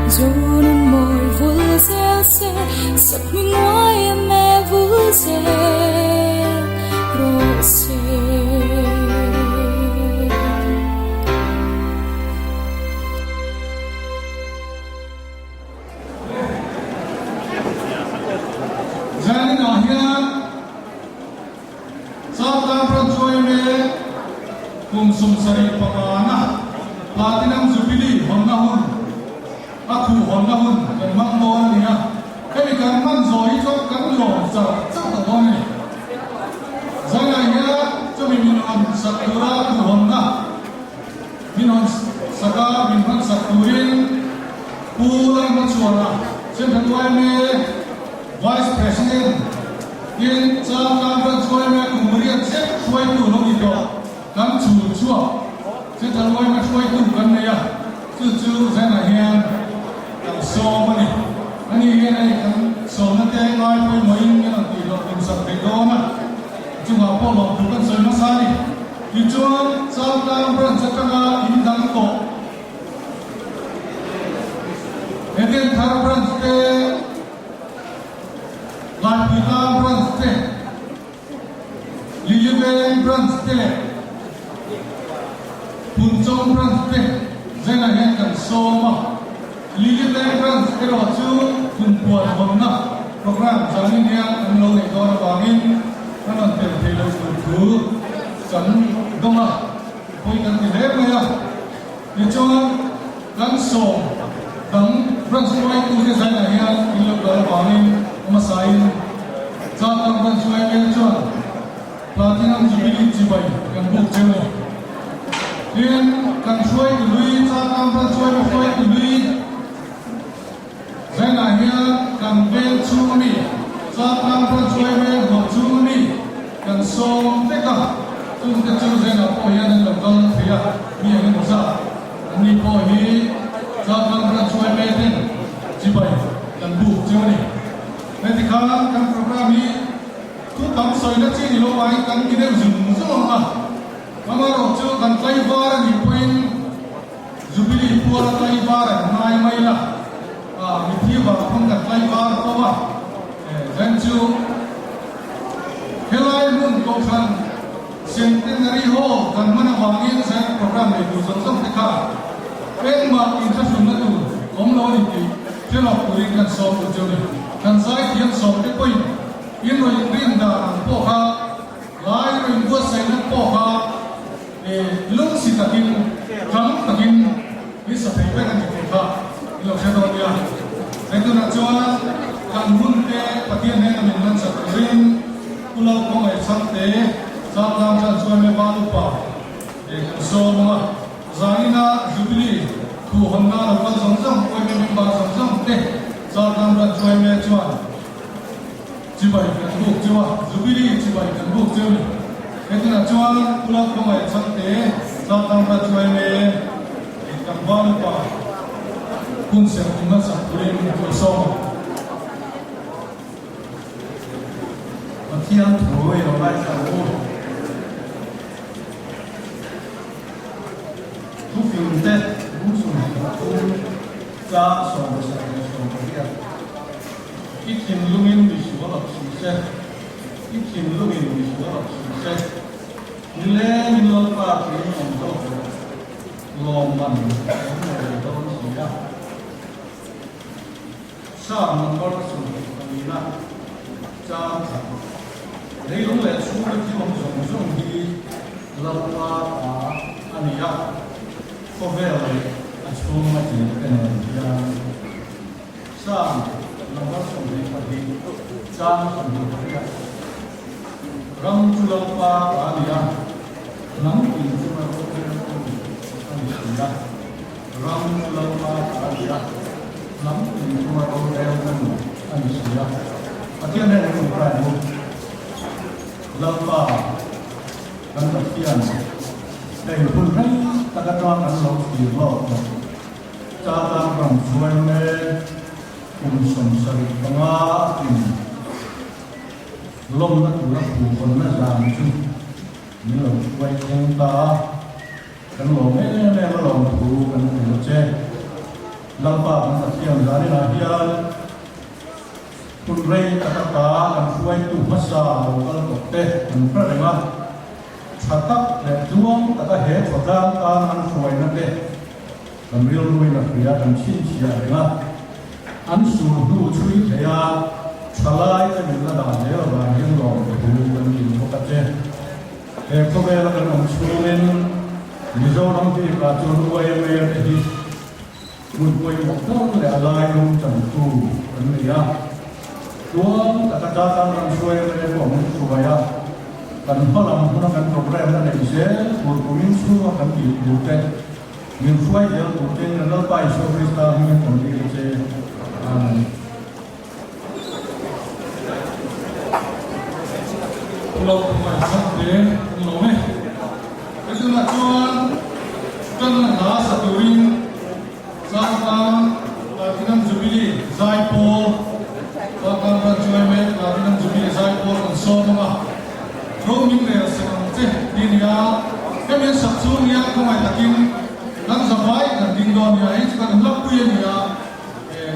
dù nên mồi vui reo xe sắp mình ngoài em vui reo rồi xe Jadi nahya sabda pranjoy me kum sumsari pakana platinum jubilee honnahun aku honnahun kan mangmon niya kami kan manzoi chok kan lo sa tawani zanga ya chumi minon sakura ku honna minon saka minon sakurin pulang machuara sempat me Vice President in South Conference Roy Mac Umriat Set Roy Tu Long Ito Kan Chu Chua Set Roy Mac Roy Tu Kan Naya Chu Chu Zena Hian Kan So Mani Ani Hian Ai Kan So Na Te Ngai Poi Moin Kan Ti Lo Tim Sak Te Do Na Chung Ha Po Lo Tu Kan Soi Ma Sa Ni Ti Chuan South Conference Set Ka In Dang To Eden Thar Branch Te Lapita Branste, Liliben Branste, Punchong Branste, Zena Henkan Soma, Liliben Branste Rochu, Punpuan Honna, Program Zaninia, and Lone Dora Bagin, and on Taylor Puntu, San Doma, Poikan Tilemaya, Nichon, and So, Dang Branste to Zena Hen, in Dora Bagin. Masain Zatang dan Suai Melchuan Platinum Jubilee Cibai yang buk jewe Din kan Suai Lui Zatang dan Suai Lui Zainahia kan Bel Chumi Zatang dan Suai Mel Ho Chumi kan Som Teka Tung Techu Zainah Po Yan dan Lokal Pia Mi Yang Musa Ni Po Hi Zatang dan Suai Mel Din Cibai yang buk jewe Nanti kalau kan program ini tu tam soalnya sih di luar kan kita zoom lah. Mama rojo kan kaibaran di poin jubilee pura kaibaran mai lah. Miti pun kan kaibar tu lah. Dan tu helai pun kau kan centenary hall kan mana wangi saya program itu zoom dekat. Mak interest tu om lawan itu celok kuring kan soal jubilee. Kan saya tiang som te poi in roi rin da po ha lai roi go sai na po ha lung si takin kam takin is a paper kan ti ha lo se do dia sai tu na chuan kan hun te patien ne min nan sa rin pulau ko ngai sam te sa tam sa chuan me ba lu pa so ma zaina jubilee tu honna la pa song song ko me ba song song te South Conference Roy Melchuan Cibai kan buk Jawa Jubilee Cibai kan buk Jawa itu nak Jawa pulau Kongai Sante South Conference Roy Mel kan baru pa pun serta sakuri bersama Makian Roy Roy Sawo tu film te musuh Cha so sa Ikin lungin di sekolah sukses, ikin lungin di sekolah sukses. Nilai minol pak ini untuk lomban, dari tahun siapa? Sama nomor sudah kena catat. Dari lulus sudah langsung di lomba aniak, kovel, asal macam yang sama. Nomor sumber pagi, jam sumber pagi. Ram pulau pa alia, nam pintu maru alia. Ram pulau pa alia, nam pintu maru alia. Akhirnya yang berani, lampa dan terkian. Dari pun kan tak ada orang lalu di laut. Cara orang suami Kumsum sari pengatin lom na tulak bukon na zamju nilong kuway kong ta kan lo me lom tu kan kulo che lampa kan sakian zani na hian kun rei takaka kan suai tu masa lokal kokte kan prarenga chatak le duang taka he chodang ta an suai na te kan ril lui na pria kan chin chia renga an su du chui thea chalai ta min la da le ba hian lo te hu kan min ko ka che e ko be la kan om su men mizoram ti ka chu ruai me te hi mun koi mo tong le alai lum chan tu kan ria tuang takata kan suai me ko mun suai ya kan holam puna kan program na nei se por kumin su kan ti dute min suai de tu te na pai so krista min kon ti se lâu mà sắp đến lâu mấy cái thứ là cho là đá sạt turin sang tăng là cái năm jubilee giải po và tăng ra chơi mấy là cái năm jubilee giải po còn so mà rồi mình để sang chứ đi nha cái bên sắp xuống nha không phải là kim lăng sập vai là đình đòn nha ấy chỉ cần lắp quy nha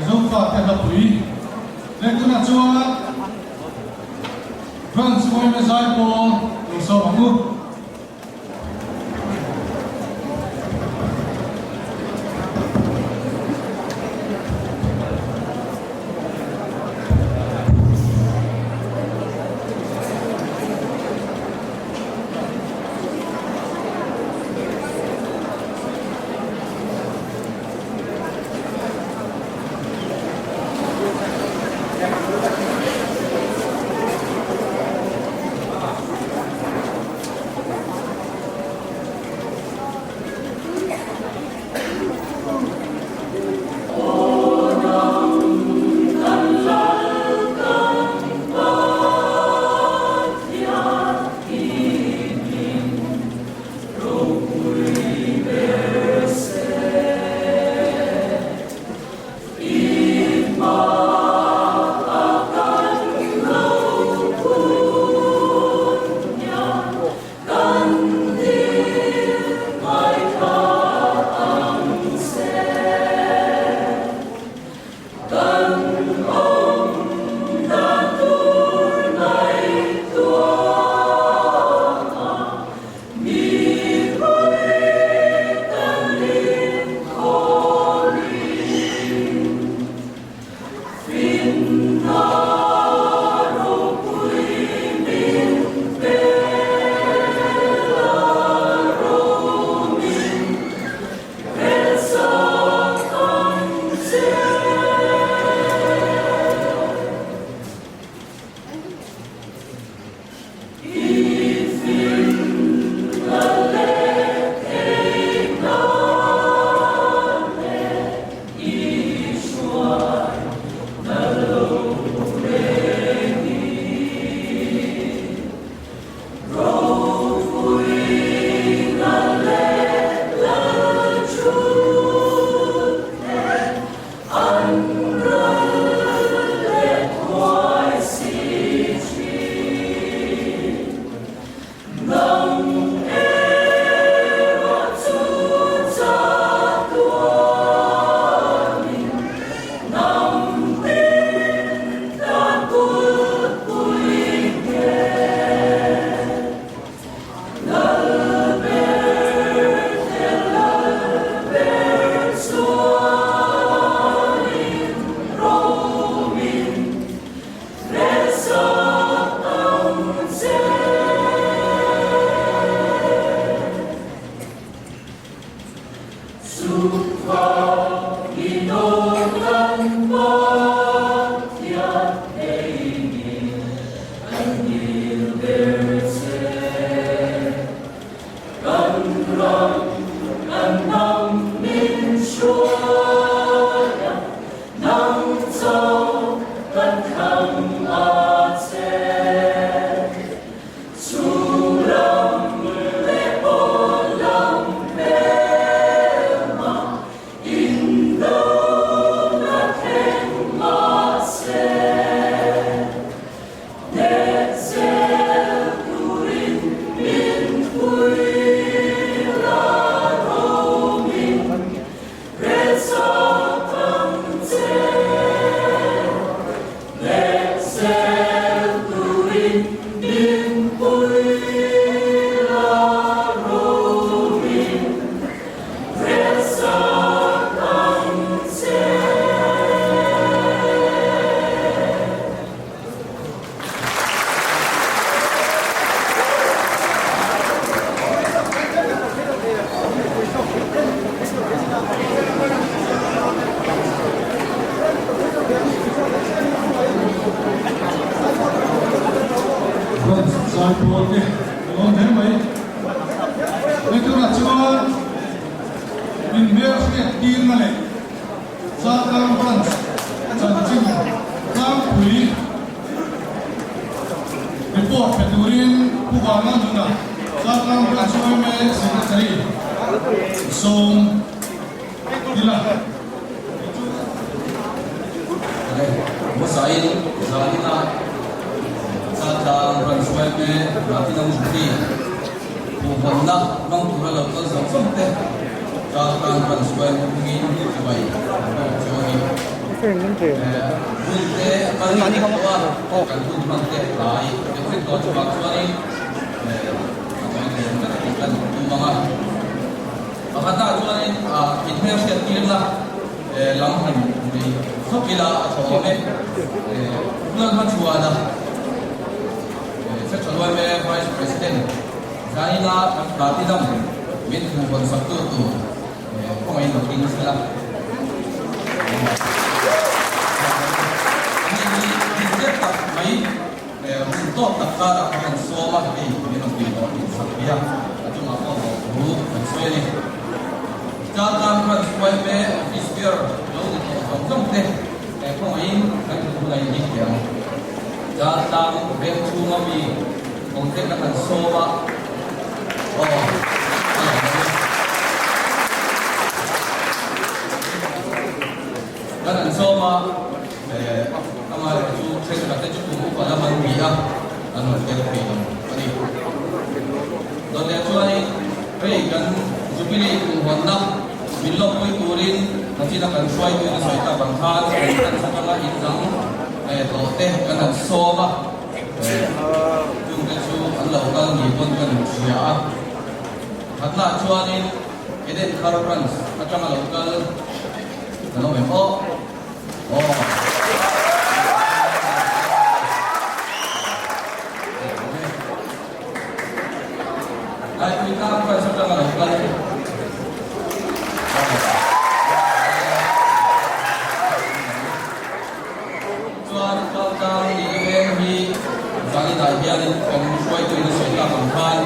giống phạt thì lắp quy nên cái là cho vâng, xin mời mấy giải po được so bằng ngũ. buồn đi không thế mấy nói chung là cho mình biết cái tiền này ra làm văn chân chính làm quỷ report phải đưa inผู้ก่อนนั่นนะra làm vănช่วยแม่secretaryส่งดีละ Musain, Zalina, Satan, Ranswebe, Ratinam Juti, Buhanda, Mang Turala, Zamte, Satan, Ranswebe, Mungin, Jubai, Jogi. Bunte, Mani Kawa, Kantu Mante, Lai, the Quick Dodge Baksuani, kan Tumanga. Makata Juani, Itmesh Kirna, Lamhan, Sokila, Home, Bulan Machuada, Section 1 Vice President, Zaina, Platinum, Mithu Bonsatu, Point of Kingsla. May untuk takara akan soma di minum di Sabia, itu apa mau mensuai. Jangan mensuai be ispir, lalu Trong thế, không ai cái thứ này đi kiểu, gia tăng bên chung mà vì không thể các bạn số ba, các bạn số mà, các bạn chú thấy các bạn chú cũng có làm ăn gì à, anh nói cái gì đó, vậy đi, rồi để chú anh, cái gần chú biết đi cùng hoàn năm, mình lo với turin nanti nak kan suai tu suai tak bangkan kan sama indang tote kan soba tung kesu Allah kan ngipon kan sia hatna chuanin eden karukan macam lokal kalau memang ai kita kan macam lokal Dahian kan suai tu ini suai tak bangkan.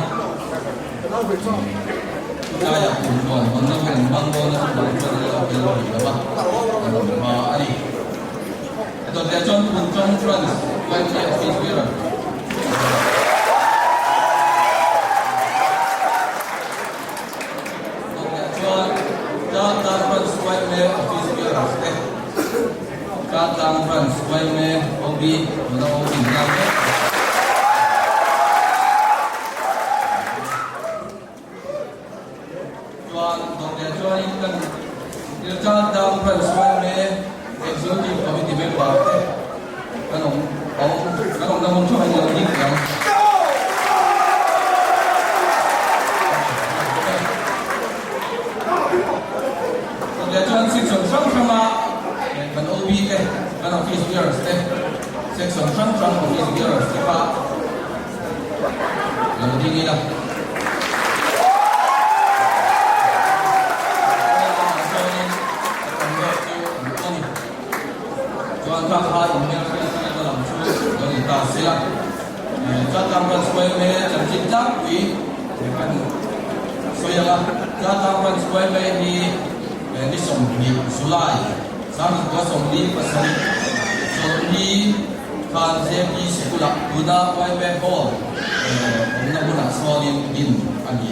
Saya pun tuan, mana pun bangkon itu bangkon itu kalau kita apa hari. Itu dia John pun John Trans, bukan dia office bearer. John, datang Trans suai me office bearer. Datang Trans suai me hobi, mana hobi ni. Dalam persoalan executive committee member, kalau namun cuma yang ini yang kemudian section sama kan OB kan office bearers section sama office bearers pak lalu tinggi lah. Tuan hal ini kita dalam cuci dari tasnya. Jatah bersuai me tercipta di kan soyalah jatah bersuai me di sombi sulai sama dua sombi pasal sombi kan jadi sekolah guna me hall guna solin din agi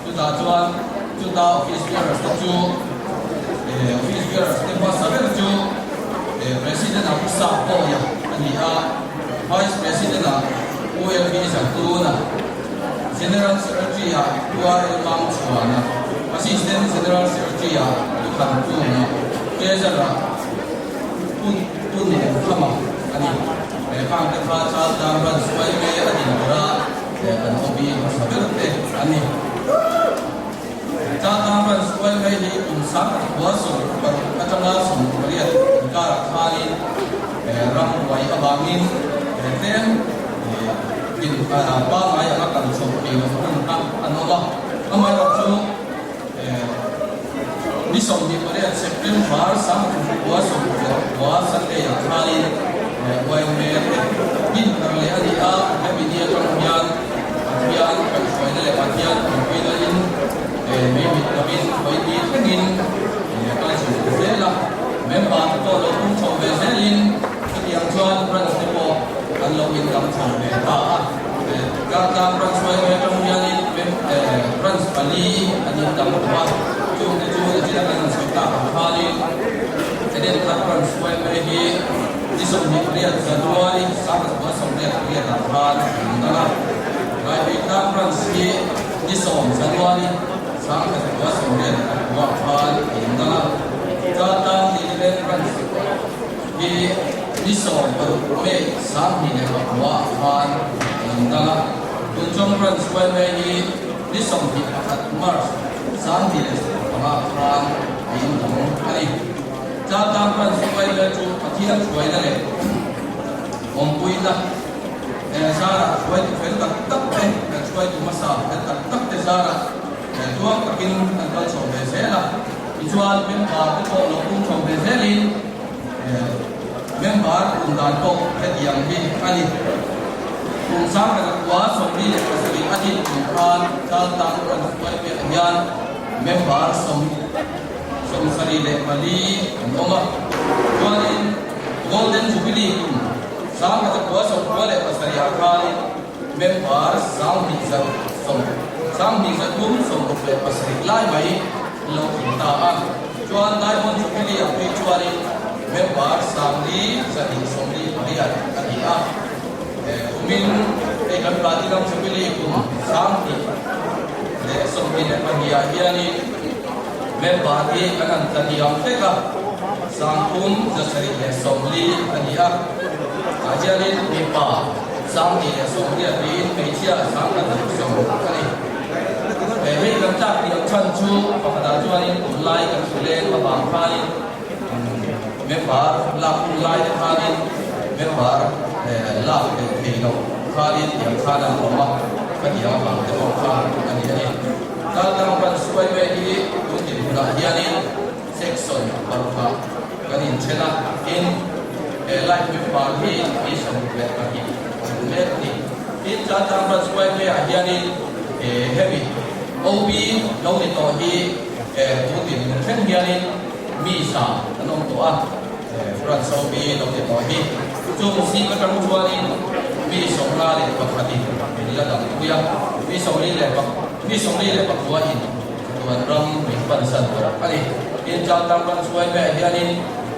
kita tuan kita office bearers tu office bearers tu pasal tu President aku sahpo ya, ani Vice President OLP satu General Secretary Tuan Imam Chuana, Assistant General Secretary Tuan Tuna, Treasurer pun sama ani, kang terasa dalam sesuai dengan adinura dan hobi seperti ani. Jatah sesuai dengan unsur kuasa macam langsung melihat negara kali ramai abangin dan apa ayat akan seperti itu tentang anolah ramai waktu di Saudi pada September sama kuasa yang kali YMR bin kerana dia kemudian Pakistan Filipin may vitamin vitaminก็เลยสูงเสียละแม้บางก็ลงทุนชมเบสลินที่ยังชวนรัฐบาลกันลงอินดัมชมเบสการตามรัฐบาลเป็นตรงนี้เป็นรัฐบาลอันนี้ตามว่าจูนที่เราการศึกษาของฮาลีจะได้รับรัฐบาลไปที่สมเด็จพระสันติวารีสามสิบสมเด็จพระราชทานนะครับรายปีตามรัฐที่สมสันติวารีสามสิบสมเด็จพระราชทานนะครับจะตั้งที่เป็นรัฐที่สมเป็นสามที่เป็นพระราชทานนะครับคุณจงรัฐบาลไปที่สมเด็จพระมาร์สามที่เป็นพระราชทานนะครับจะตั้งรัฐบาลไปจุดที่เราช่วยนั่นเองผมคุยละสาระช่วยช่วยตักช่วยตัวมาสาวตักสาระช่วยกินกันชมเบสเซล่ะอีช่วยเป็นบาร์ที่ก็ลงทุนชมเบสเซลินเป็นบาร์คุณด่านก็เป็นอย่างที่อันนี้คุณสร้างกันว่าสมดีกับสวีอันนี้คุณทานจะตั้งรัฐบาลเป็นยันเป็นบาร์สมสรีเลมาลีผมว่าตัวนี้ Golden Jubilee tu, sama macam kuasa kuala pasal yang kali member sang bisa tu sampai pasal lain baik lo kita jual Diamond Jubilee apa jual member sang di jadi somri dia dia kumin kan Platinum Jubilee tu sang di somri dia ni member dia akan jadi yang mereka Sangkum jasari somli ania ajarin nipa samni somli adin mecia sangkan somli hei gamtak yang chanchu pada jualin ulai kan sulen babang kali membar lap ulai kali membar lap helo kali yang kana rumah kan yang bang demokrat ani ani dalam kan suai mei untuk diani section baruka kanin chena in life with party is on the party let ni in jata ban swai pe ahiani heavy ob lo ni to hi tu tin chen hiani mi sa anom to a fran so bi lo ni to hi chu si ka tang chuani mi so la le pa khati ni la dang tu ya mi so ni le pa kwa in tuan ram mi pan san ra ali in jata ban swai pe ahiani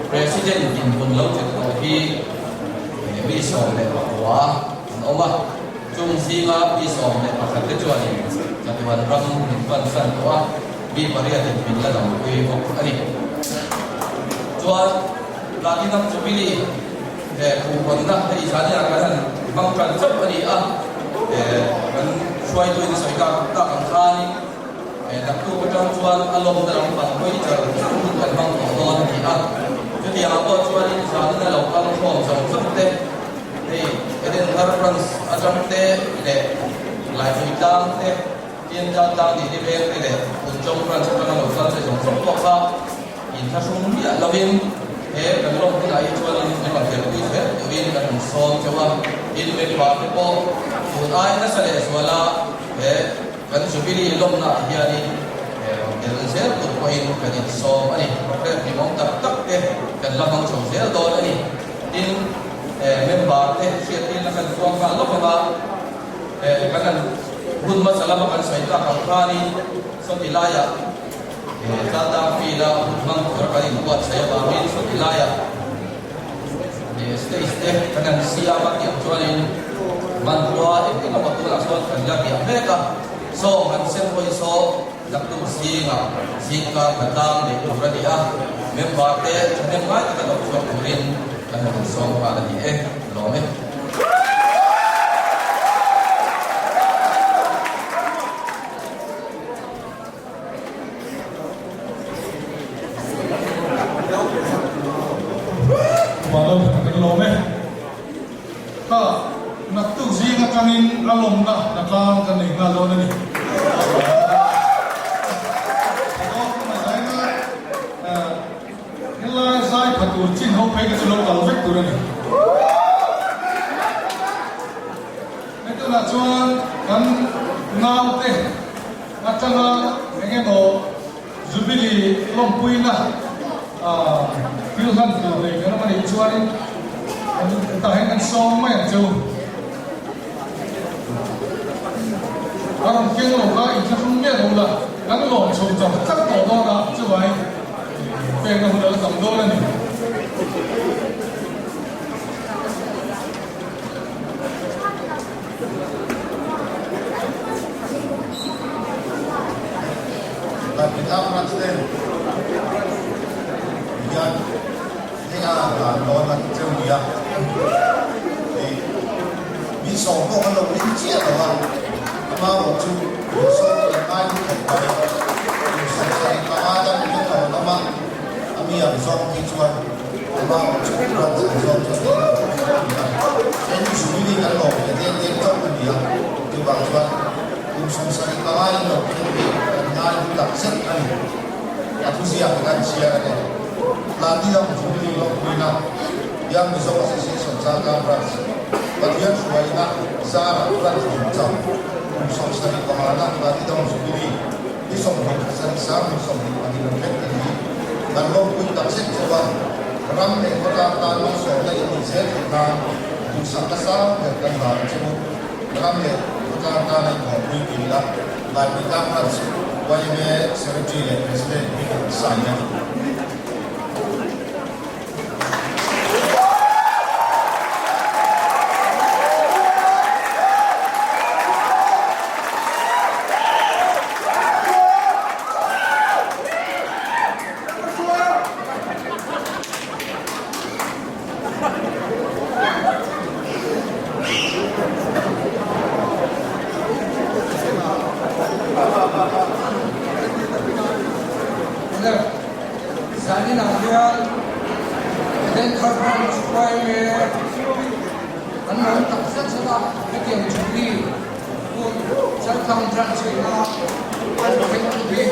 Presiden in pun lau cek lagi bisong le pakwa, oma cung singa bisong le pakat kecuali ni, jatuhan ram himpan san tua bi paria dan bila dalam kui kok ani. Jual lagi nam Jubilee kupon nak dari sana akan bangkan cep ani kan suai tu ini saya tak angkani. Daktu petang jual alom dalam pangkoi jalan kan bang kotor ni Jadi apa cuba ni sana lokal kau sama teh, ini reference macam teh, live hitam teh, tiada tang di bawah teh, unjung reference macam lokal saya sama apa, ini semua dia lawin, kalau kita cuba ni macam terus, ini kan som cuba, ini memang apa, utai nasi sekolah, kan Jubilee lom nak dia ni. Yang saya tu poin kan so ani di mong tak kan lamang so saya do ani in member siatin kan suang kan lo kan bun masalah makan saya tak kali so dilaya tata pila mang kali buat saya bamin so dilaya stay kan siapa yang jualin mantua itu apa tu langsung kan lagi mereka so kan saya so Daktu singa batang di Uradia membate memang kita doktor kurin karena song pada di lome malam kita lome ka naktu singa kanin alom na nakang kanin ngalon ni Fatur chin hau pay ka sulong kalvek tu ni. Itu nak cuan kan ngau teh Katanga mengeno Zubili Lompuina Filhan tu ni kerana mana icuari tahangan somai jauh. Orang kena loka itu semua lola, kan lo coba tak tahu dah cuai, pengen dah sambil ni. Kita presiden yang tinggal dalam jumlah di soal kalau rincian orang, kalau tu soal yang lain terkait, soal pengadaan itu nama kami yang soal kicuan, kalau tu soal ini sulit kalau yang tak dia di bawah soal pengadaan itu ngai tak set ani aku siap dengan siap ada nanti yang juli lo puina yang bisa posisi senjata beras bagian suaina sara beras jam unsur sari kemana nanti yang juli di sombong sensam sombong ani lembek ini dan lo pun tak set coba ram ne kota tanah soalnya ini set na usaha kesal dan bahan cemut ram ne kota tanah ini bila lagi kamar YMA Secretary and President Sanya. Zani Nabian, then Karpan Square, unknown Taxata, again to be Sarkam Transina, and to be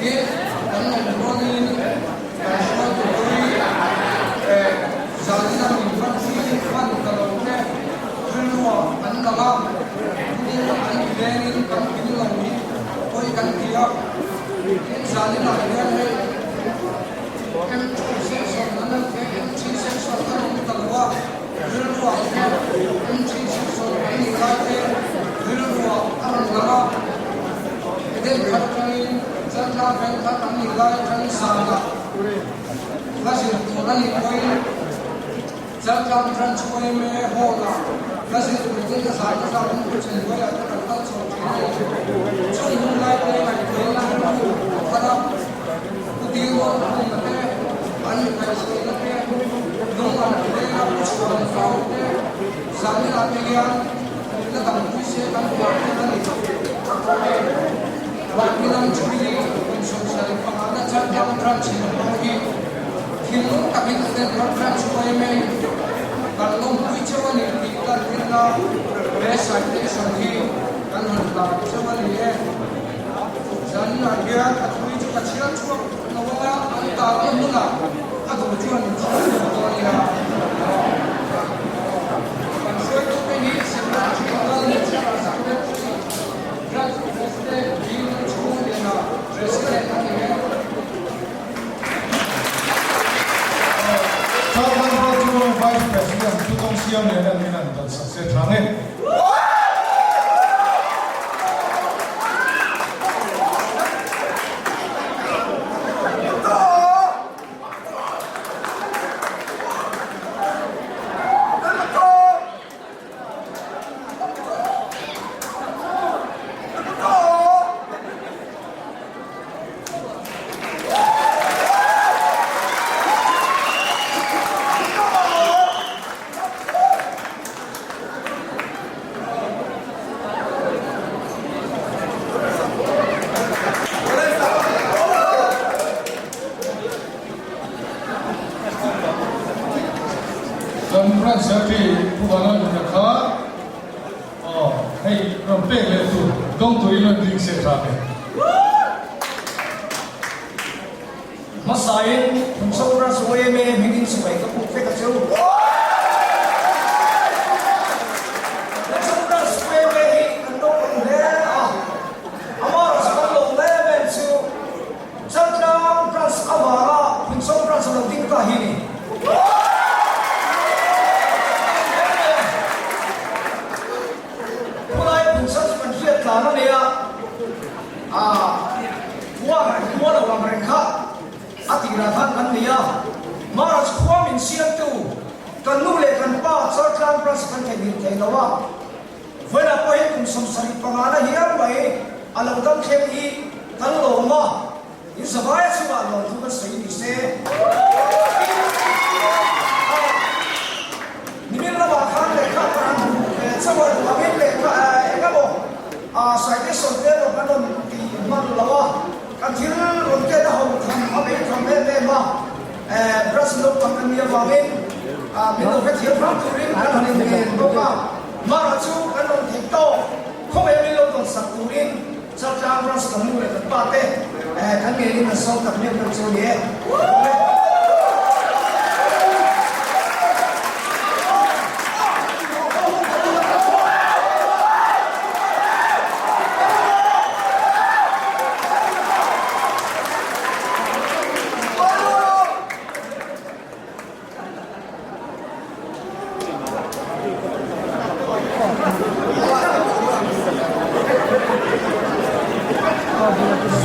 if unknown national degree, Zalina in Francis, one Kaloke, Hilua, and the Lam, and then continually, or you can be up. Zalina again. M3 mana M3 sesuatu kita luar, luar M3 sesuatu ini lagi luar orang luar. Jadi katakan jangan bangga kami lagi kami sana. Masih orang ini jangan transfer mehola. Masih kita sana sana kita boleh ada transfer. Cuma lagi lagi kalau dia Ani kaisnya dongam kita persoalan kita sambil akhirnya kita tak bisa kan buatkan itu. Bagi dalam curi sosial pengadaan jangan transfer lagi. Kita tak bisa transfer email. Kalau bicara ni kita website sendiri kan harus bicara ni. Jangan akhirnya curi juga ciran cuma nawala anta muna atau tujuan tujuannya suatu ini sebenarnya kita sampai dan presiden di China presiden ini Sahabat Raja Vice President Tutong Siam yang minan dan sukses rangin. Dan Secretary Pudana Junaka, hey, rompek itu, dong tu ilan ding setrape. Masain, unsura suwe me hingin suwe kapukte kacau. Unsura suwe me hingin kandung kandung. Amar zo ding ta hi ni mulai pusat kan fiat kana ne ya wa la wa mereka ati rahan kan ne ya maras khwa min siam tu kan nu le kan pa char tlang pras kan ke din ke lawa vela po hi kum som sari pangana hiam bai alam dam khem hi kan lo ma in sabaya chuba lo tu kan sei ni se nimin la ba khan le kha paran chawa la men le kha engamo sai ke son te lo kan ti man lawa kan thil ron ke da hom tham abe tham be ma bras lo kan mi wa men mình đâu phải thiếu pháp tu riêng cái này mình đâu mà là chú cái lòng thiệt to không phải mình đâu còn sạch tu riêng sao cha bras cầm mua lại ba tê cái nghề này là sau tập nên làm sao vậy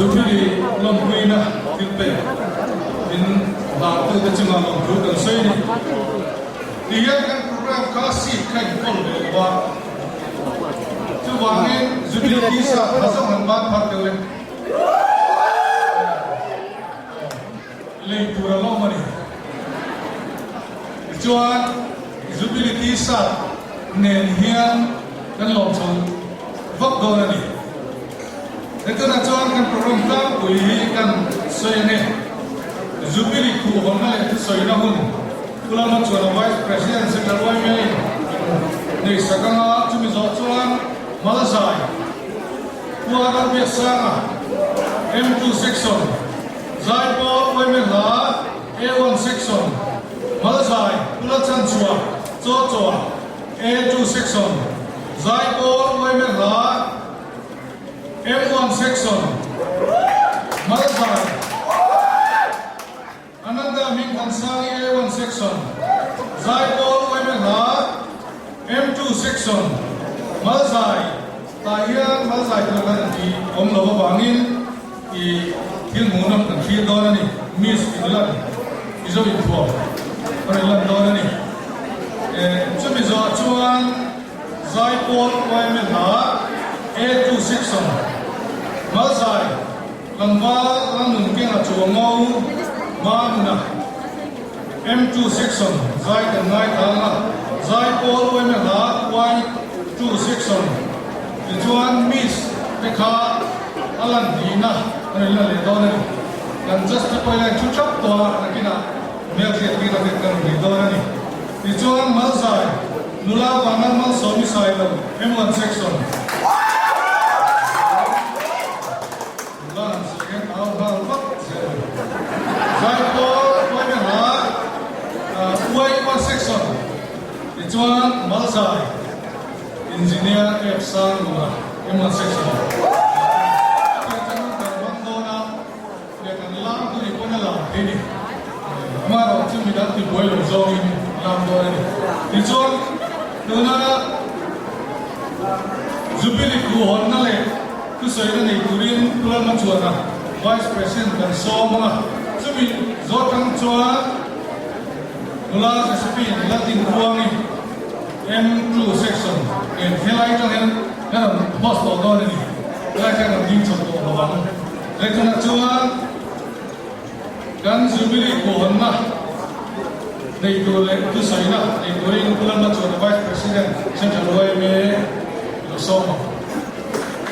Zubiri lampuina tilpe in batu de cuma lampu dan seni dia kan program kasih kan kolbe wa tu wangin zubiri kisa pasang hanbat pakai le pura lomani juan zubiri kisa nen hian kan lomson vak donani itu nak cuan kan program tak boleh kan saya ni zubiri ku hormat itu saya nak ulama cuan vice president sekalian ini ni sekarang cuma cuan Malaysia kuat biasa M2 section Zaipo Wemela A1 section Malaysia Pulacan Chua Chua A2 section Zaipo Wemela M1 section Malaysia Ananda Ming Kansari A1 section Zaipo Wemela M2 section Malaysia Tahian Malaysia terkait di Om Lawa Bangin di Hilmunam dan Hildonan ni Miss Inlan Izo Info Perailan Donan ni cuma cuan Zaipo Wemela A2 section Malaysia Lambal Langun Kena Cuangau Mana M2 section Zai dan Ngai Tala Zai Paul Wemela Y2 section Tujuan Miss Pekha Alan Dina Perailan Donan dan just supaya cucap doa nakina melkit kita kan Donan ni tujuan Malaysia Nula Pangan Mal Somi Sailam M1 section Y1 section Ichuan Malaysia Engineer F. Sangula M1 section dia akan lang tu ni pun lang ini mara tu midat tu boy zong ini lang tu ini Ichuan dengan Zubiri kuhon nale tu saya ni turin pulang mencuana Vice President dan semua Zubiri zotang cuan Mula sesuai Latin Kuangi M2 section yang helai jangan kan bos doang ini helai jangan dincot doang lepas nak cuan kan Zubiri kuhon mah itu saya nak itu ring pulang mencuana Vice President saya luai me semua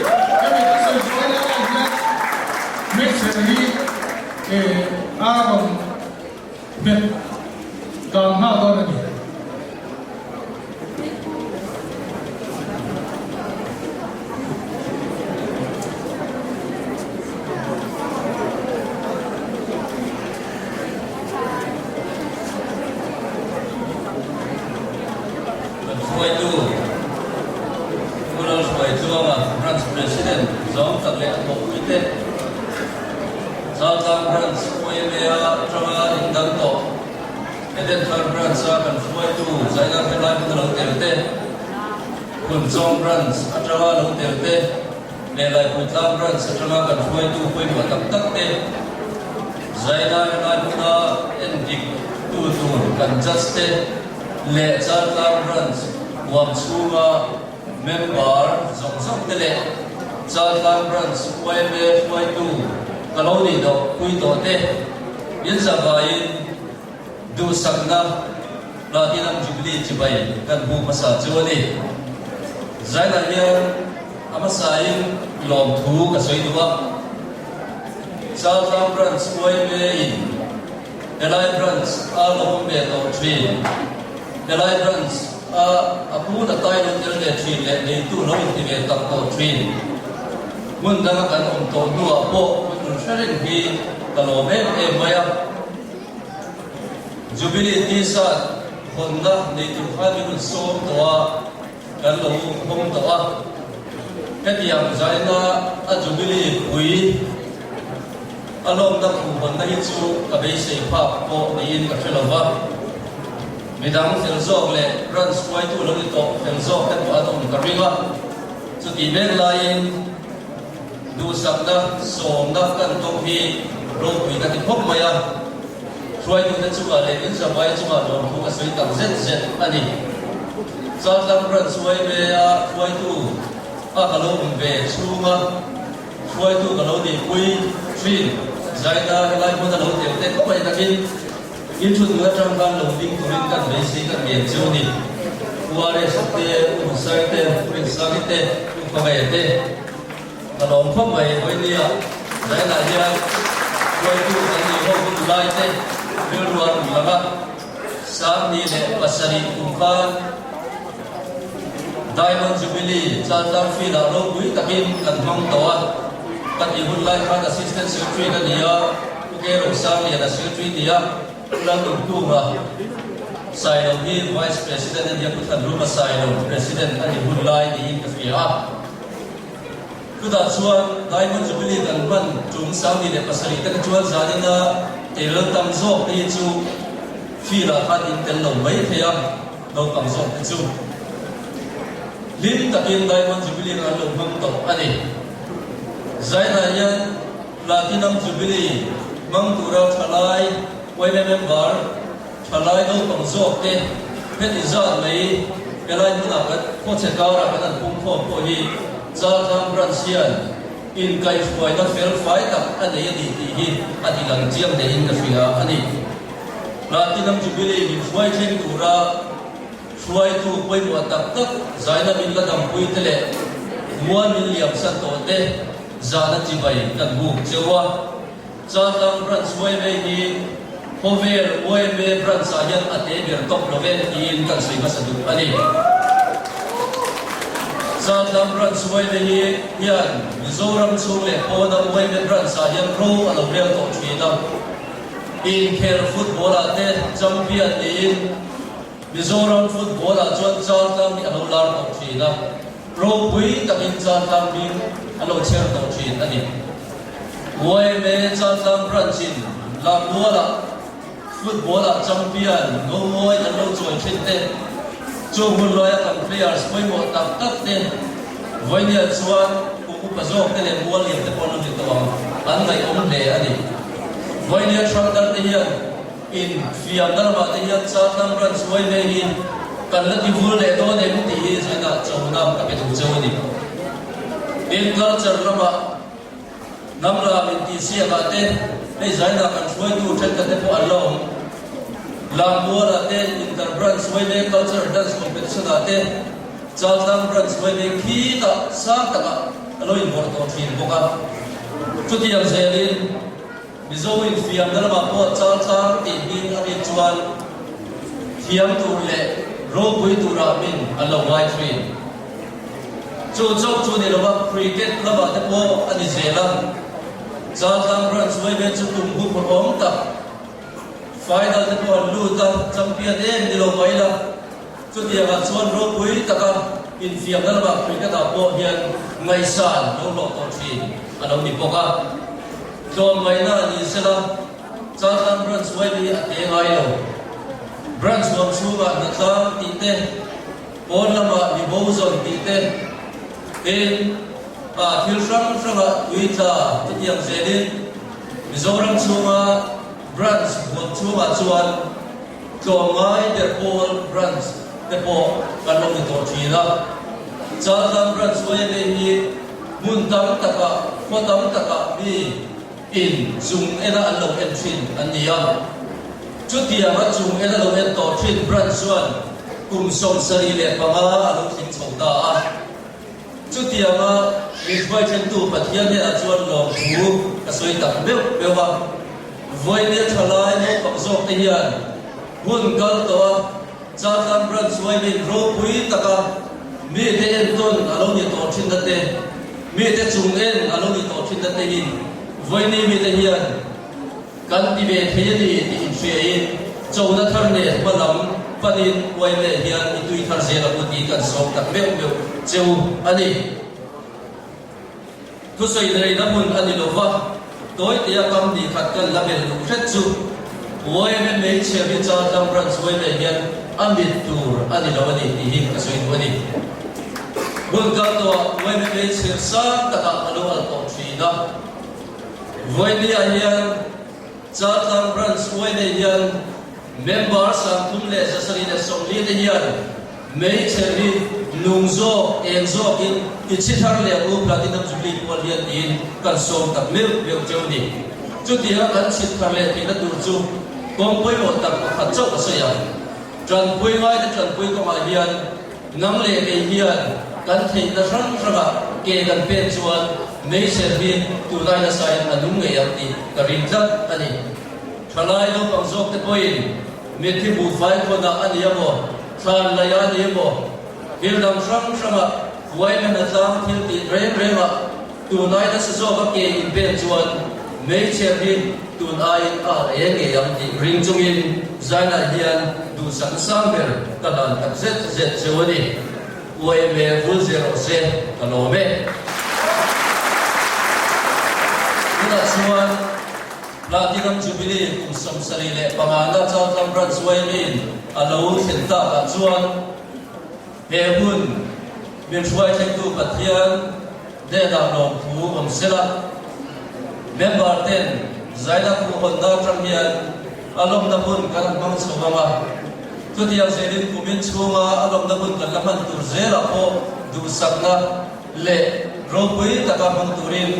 kami tak sesuai dengan mesej alam bet Gam na doon ni. Sesuai itu, kalau sesuai itu Frans Presiden, jauh tak leh atau kita, jauh tak Frans, sesuai dia coba indang to. Eden third branch kan fuai tu zaina pelai pun lo telte kun song branch atrawa lo telte nelai putla branch atrawa kan fuai tu fuai tu tak tak te zaina pelai pun endik tu kan juste le charla branch wam sunga member zong zong tele charla branch fuai tu kalau ni do kui do te yin zabain du sakna Platinum Jubilee Chibai kan bu masa chawani zaina hian amasain lom thu ka soiduwa South branch koi me in Elai branch a lom me to tree Elai branch a apu na tai non der le tree le nei tu lo ti me tak to tree mun dang kan om to du a po mun sharing bi ka lo me e maya Jubilee Tisa Honda Native Family Som Toa Galo Hong Toa Katiam Zaina A Jubilee Pui Alom na ku Honda Hitsu Kabay Say Pa Po Niin Kafelova Midang Filzog Le Runs Kuwai Tu Lang Ito Filzog Kat Po Atong Karinga So Tibet Lain Dusak na Som na Kantong Hi Rong Pui Katipok Maya Suai tu dan juga lekin sampai cuma dalam buka suai tak zet ani. Saat laporan suai bea suai tu, kalau umbe sunga, suai tu kalau di kui fin, zaida helai pun kalau di hotel kau banyak lagi. Itu juga terangkan loading turun kan besi kan biasa ni. Kuare sate, usai te, usai te, upabai te. Kalau upabai kau ni ya, zaida dia suai tu ani hobi ulai te. Luar lama sami le pasari kumpan Diamond Jubilee Chartam Fi la lo bui takin kan mang tawa kat ibun lai kan assistant secretary na dia ke rosang ya secretary dia ulang tunga sai lo hi vice president dia putan rumah sai lo president ani ibun lai di kafia kuda chuan Diamond Jubilee kan ban chung sami le pasari tak chuan zanina Telan tam zok ni chu phi la khan in tel lo mai thea lo tam zok chu lim takin Diamond Jubilee na lo mang to ani zaina yan Platinum Jubilee mang tura thalai wai member thalai lo tam zok te pet izat mai kelai na ka ko che ka ra kan pum pho ko hi za tham branchian in kai foi na fel fai tak ani di hi ati lang chiam de in ka fia ani Platinum Jubilee ni foi theng tura foi tu poi mo tak tak zaina min la dam pui tele 1 million sa to te zana chi bai kan bu chewa cha tam ran foi ve ni hover oi me ran sa yan ate ber top loven in kan sui masadu ani Saat lamran suai lehi yan Mizoram sule pona uai membran sayan pro alam real to china in care football ate champion in Mizoram football a chuan chartam ni alo lar to china pro pui takin chartam bin alo cher to china ni uai me chartam branchin la bola football a champion no moi alo choi khinte Chu hun loya kan players poi mo tak tak te voinia chuan ku pazok te le bol li te pon ni to an ngai om le ani voinia shaldar te hian in fiam dar ma te hian cha tam ran suai le hi kan la ti bul le do ne mu ti hi zaina chonam ka pe tu choni in culture lama namra min ti sia ka te le zaina kan suai tu chen ka te po along Lambola ten interbranch webe culture dance competition ate Chartam branch webe kita sakaka alo importo fin boka chuti yang selin bizoin fiam dalama po chartam tin abi chuan fiam tu le ro pui tu ramin alo wai train chu chok chu ni loba cricket laba te po ani zelam Chartam branch webe chu tum bu pom ta final te po luta champion ni lo maila chu dia ga chuan ro pui taka in fiam dalama cricket a po hian ngai san lo lo to thi alo ni poka to mai na ni sela Chartam branch webe ate ngai lo branch wam chunga na tlang ti te pon lama ni bozon ti te in thil sang sanga uita ti yang zenin Mizoram chunga branch wam chunga chuan tlongai der pol branch te po kanong ito china Chatlam branch way hi mun tam taka khotam taka mi in zum ena along entrin aniam chutia ma zum ena along en to trin branch chuan kum som sari le panga along thing chouda a chutia ma invite chen tu pathian ne a chuan lo thu ka soi tak bewa voi ne thalai no pakzok te hian hun kal to Chatlam branch way ro pui taka mi te en ton along ni to thin te mi te chung en along ni to thin te in voi ni mi te hian kan ti ve thei ni ti in share in chona thar ne malam panin wai le hian i tui thar zela ku ti kan som tak me cheu ani ku soi nei na mun ani lova toy te kam di khat kan label lu khet chu wai me me che bi cha tam branch wai le hian amit tur ani lawani ti hi ka soi wani bun ka to wai me me che sa ta ka alo al to china voi ni hian Chatlam branch wai le hian members ang tumle sa sarili som li te hian mei cheri nungzo enzo in ichithar le u platinum jubilee pol hian in kan som tak mil cheu ni chu dia kan chithar le tin tur chu kong poi lo tak khat chau sa ya tran pui ngai te tran pui ko ma hian nang le ke hian kan thei na ran raga ke kan pe chuan mei cheri tu lai na sai anung nge yak ti karin tlat ani thalai lo pang zok te poin methi bu fai ko na ani amo than la ya ni amo hil dam sang sanga wai me na tlang thil ti rema tu nai na sa zo ka ke in ben chuan mei cheri tu nai a eng nge yang ti ring chung in zaina hian du sang sang ber ka dan tak zet chewani wai me vul zero se kanome ina chuan Platinum Jubilee kum som sari le pangana Chatlam branch way min alo thenta ka chuan he hun min chuai thei tu pathian de da long thu om sela member ten zaida ku honda tramian alom da hun kan mang chawanga tu dia zerin kumin chunga alom da hun kan laman tur zela ko du sakna le ropui taka mang turin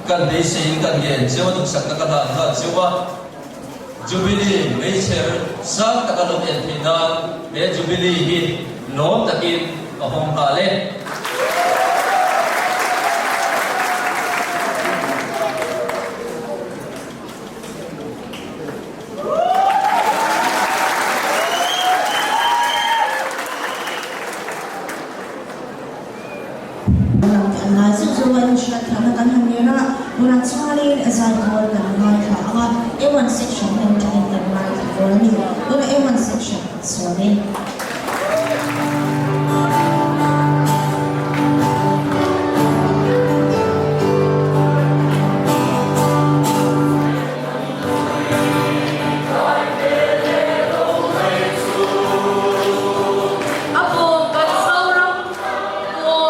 kan dei sein kan gen chewa duk sak ta da ha chewa jubilee mei cher sa ta ka lo en thina me jubilee hi nom takin ka hom ka le A1 section and the right for me. Go to A1 section, sorry. Hãy subscribe cho kênh Ghiền Mì Gõ để không bỏ lỡ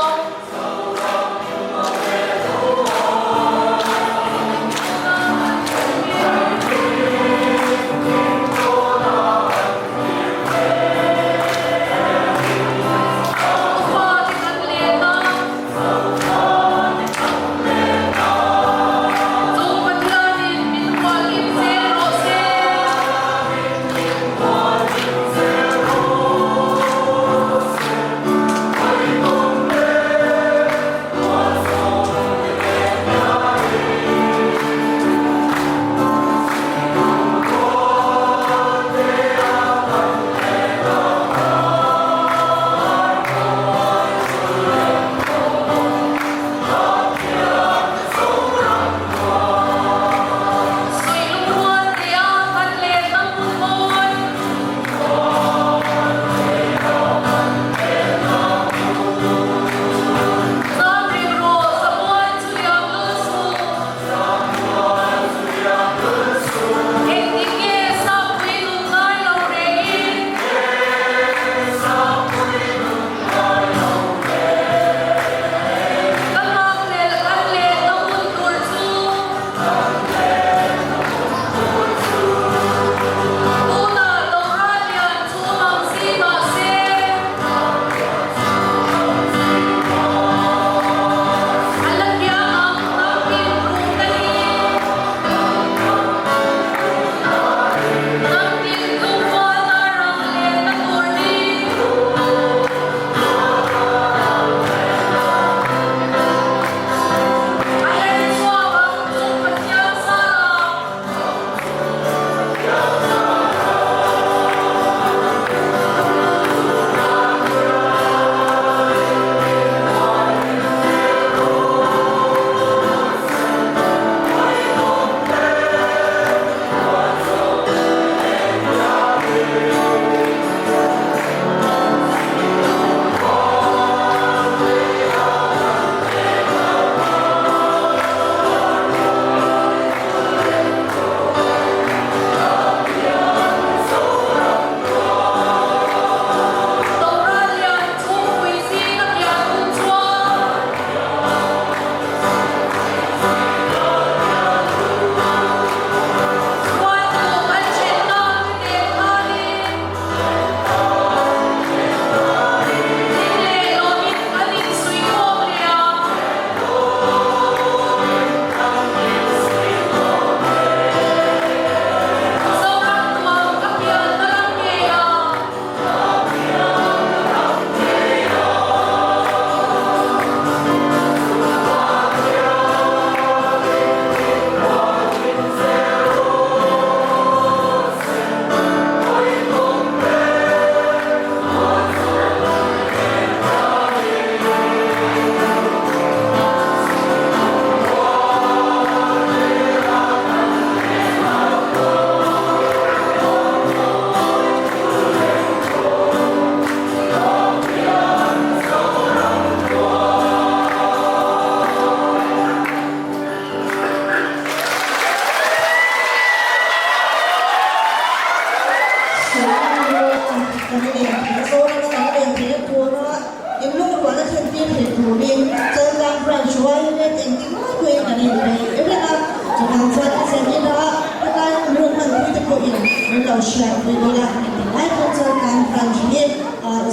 cái này thì số nó cái này thì thua nó em lúc đó nó thiên tiên thì thua đi chơi đang branch way nên em tính nói quên cái này em biết là chúng ta sẽ xem như đó cái luôn là cái tự cố gắng mình đầu share với đi là lại không chơi đang branch đi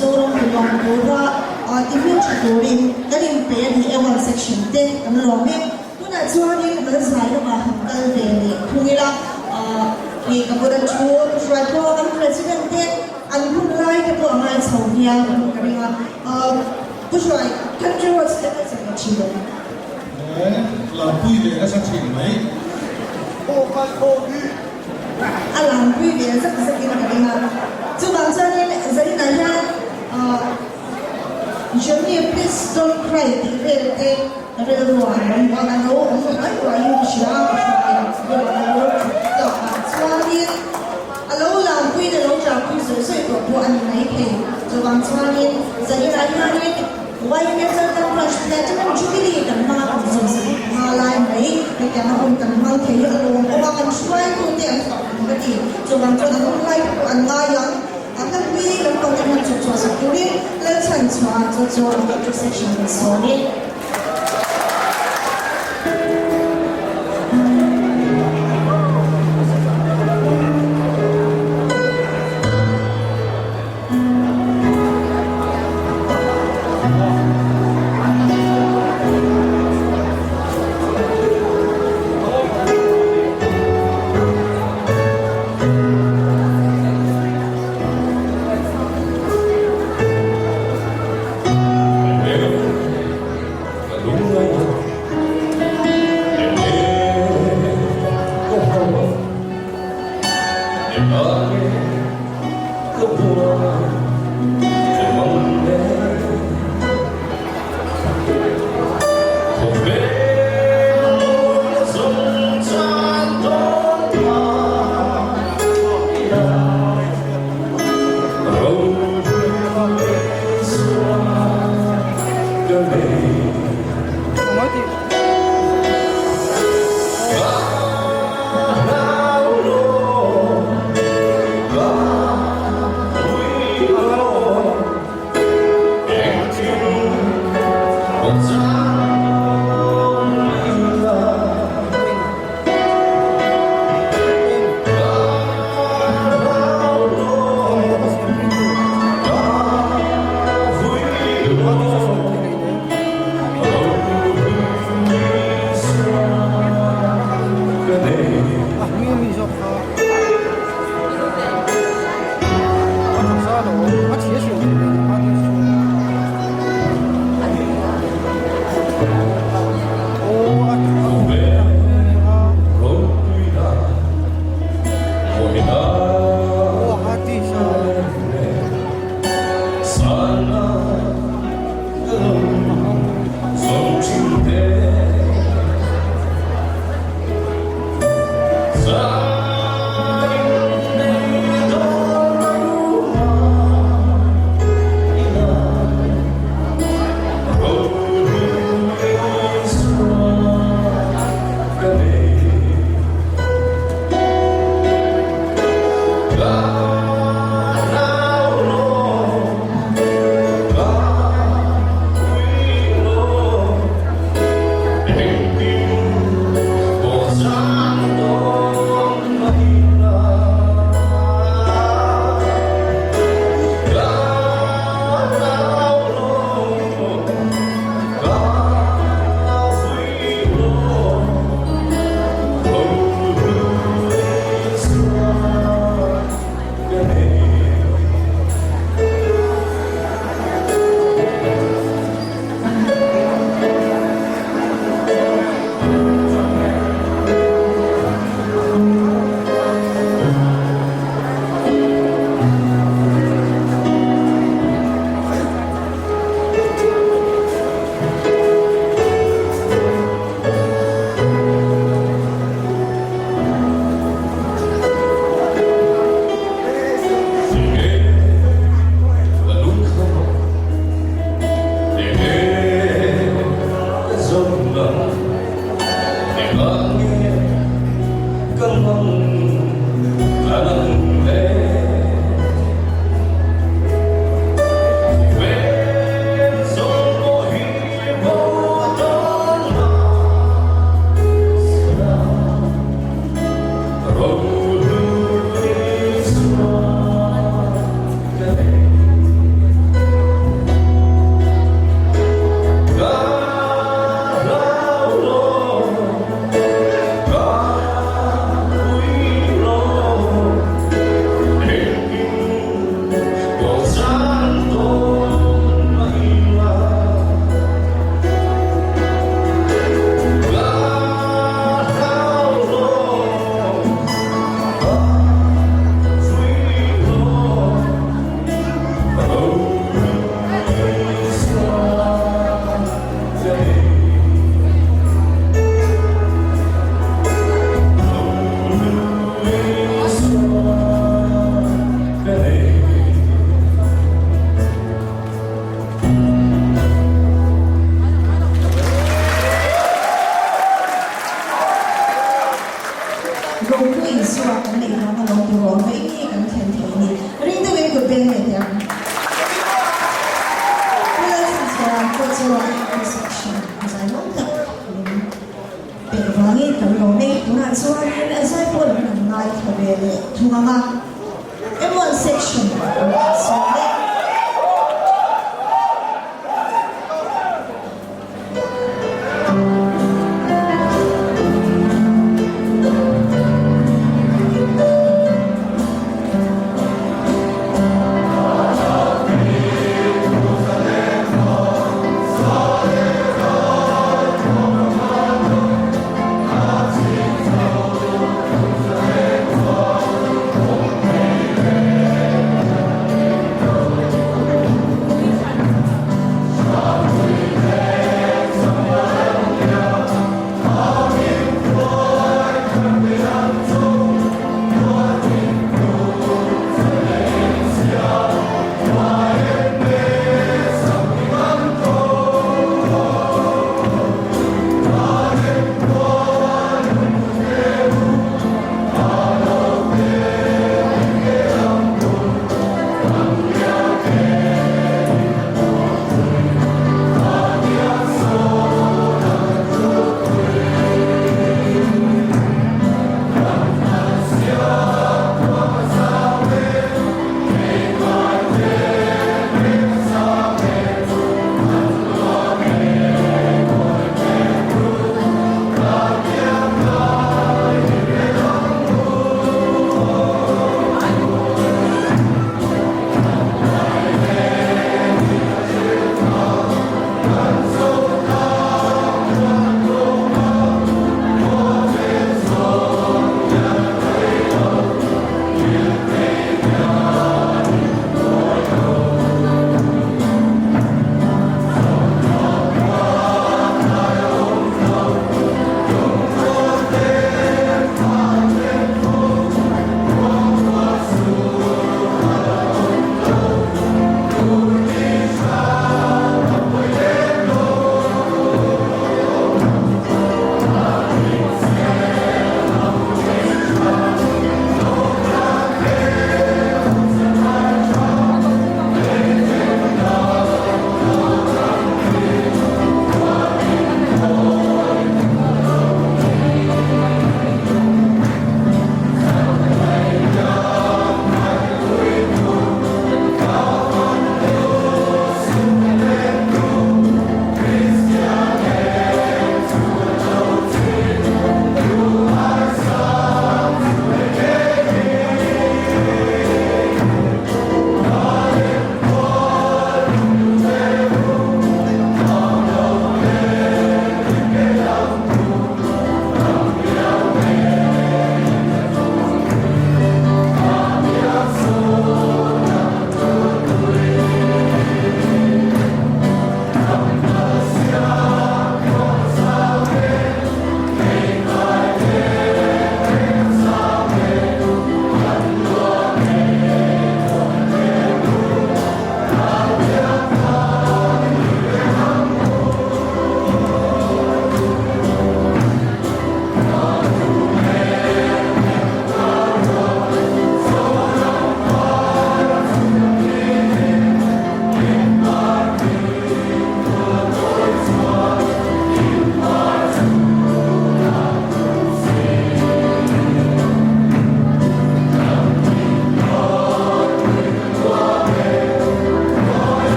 rồi mình làm đồ ra tìm hiểu chỉ đồ đi cái điểm về thì em vào section tên nó làm đi nó là cho nên nó sai nó mà cái về thì không nghĩ là vì kemudian chúa suatu kan presiden dia anggun lain itu amal saudia kerana pusai kan chúa sedang sangat cium. làm vui về nó sẽ chỉnh mấy Alam vui vẻ rất sakit kerana tu bangsa ni jadi nanya Johnny please don't cry dia ada ruang orang orang orang yang siapa Soalnya, kalau lampu itu kalau jauh sesuai buat ni ke, jadi soalnya saya rasa ni, wajib kita harus belajar juga ni kan mana sesuai, malah ni kita nak kan mana kaya kalau orang kan suai tu dia berarti, jadi kita mulai anda yang akan beli lampu dengan cuaca sekali, lepas cuaca section soalnya. 边那点。为了自己啊，做出来一个section，在弄的。เป็นว่างี้ตลอดนี้ทุกท่านสวัสดีและสวัสดีผู้นำนายทวีทุกท่านM1 section สวัสดี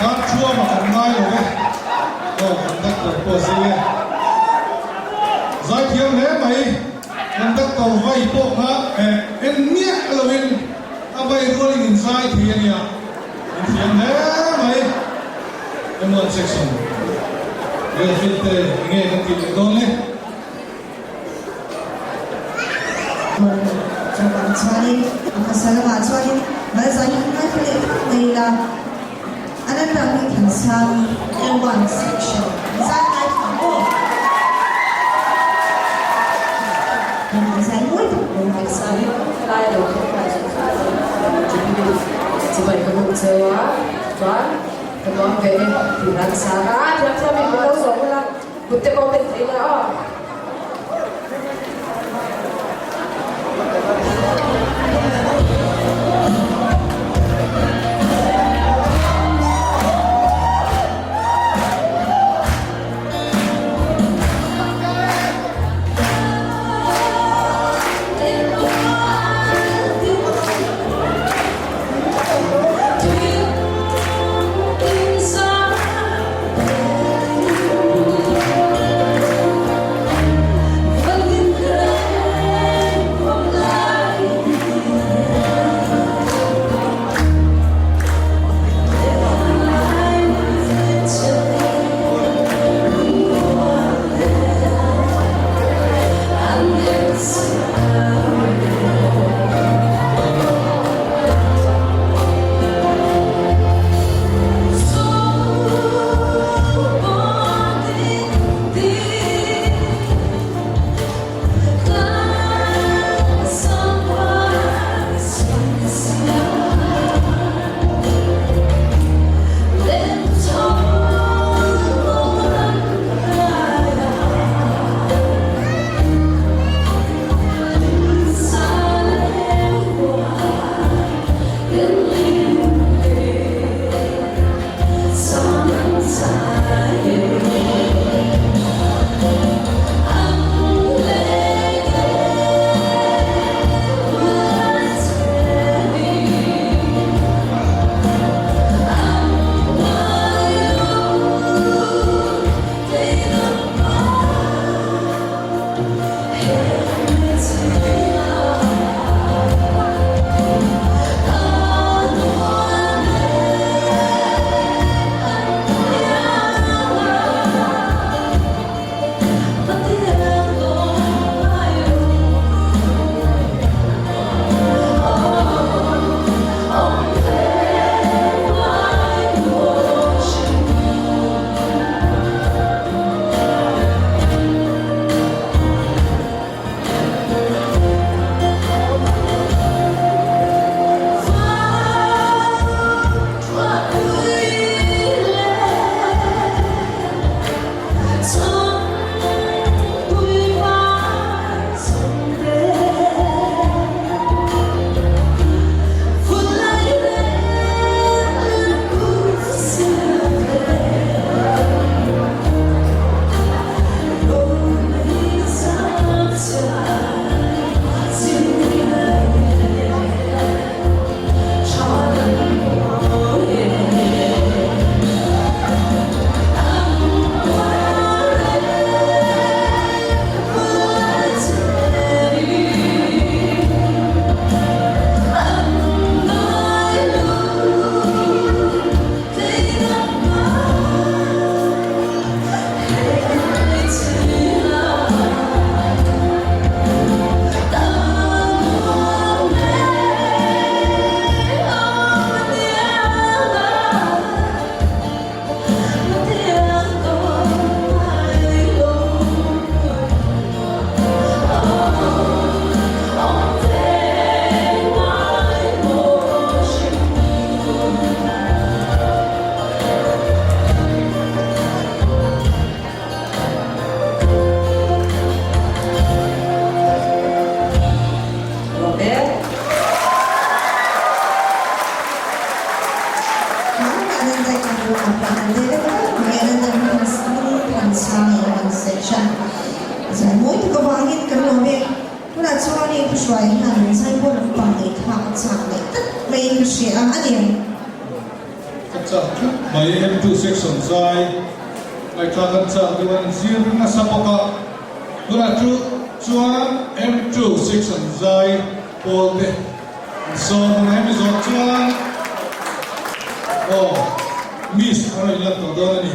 cát chua mà còn ngay rồi đấy rồi còn tất cả của gì giải thiệu lẽ mày còn tất cả vay bộ ha em miết là bên à vay rồi in sai thì anh nhỉ in lẽ mày em muốn section để fit nghe cái tiếng đó lên Jangan cari masalah cari bahasa Inggeris boleh lah. Ada kami kisah one section. Saya kamu. Saya muito bom. Saya lai đầu không phải chuẩn bị chỉ vậy có một giờ toán cái món về thì làm sao mình có đâu rồi là một cái con mình thấy là Saya muito kebangin kerana be, pula cari persuaian saya pun bangkit hak cakap, main siapa ni? sa may M2 section sai mai tlakan cha duan zir na sapoka dura chuan M2 section sai polte so na mi zo chuan miss ara ila to doni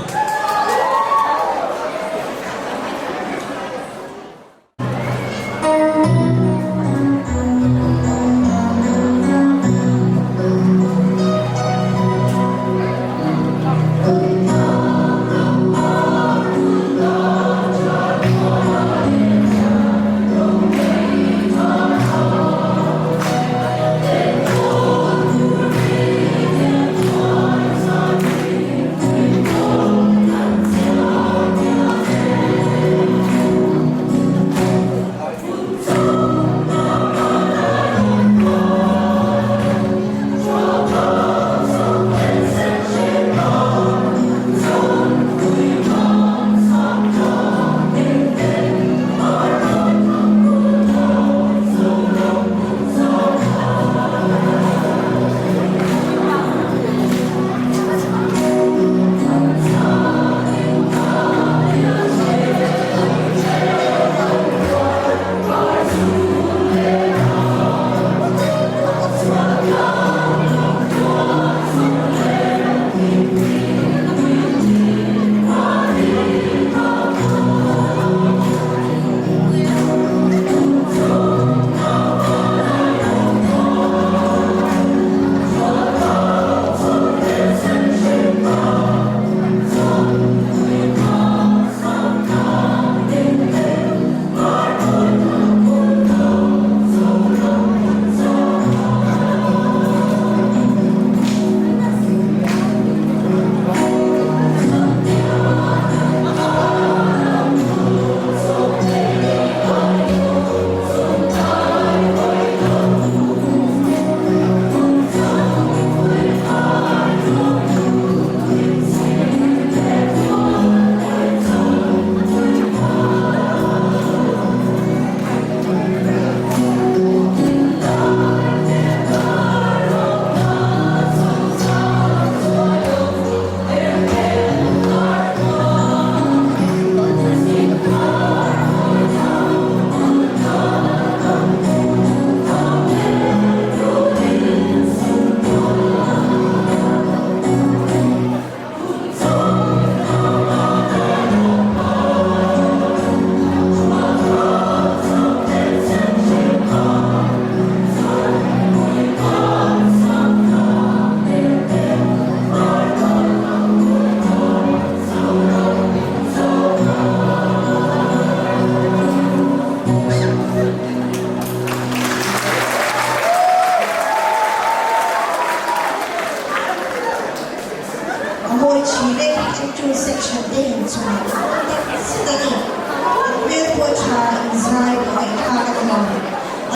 section 是的，没有过查。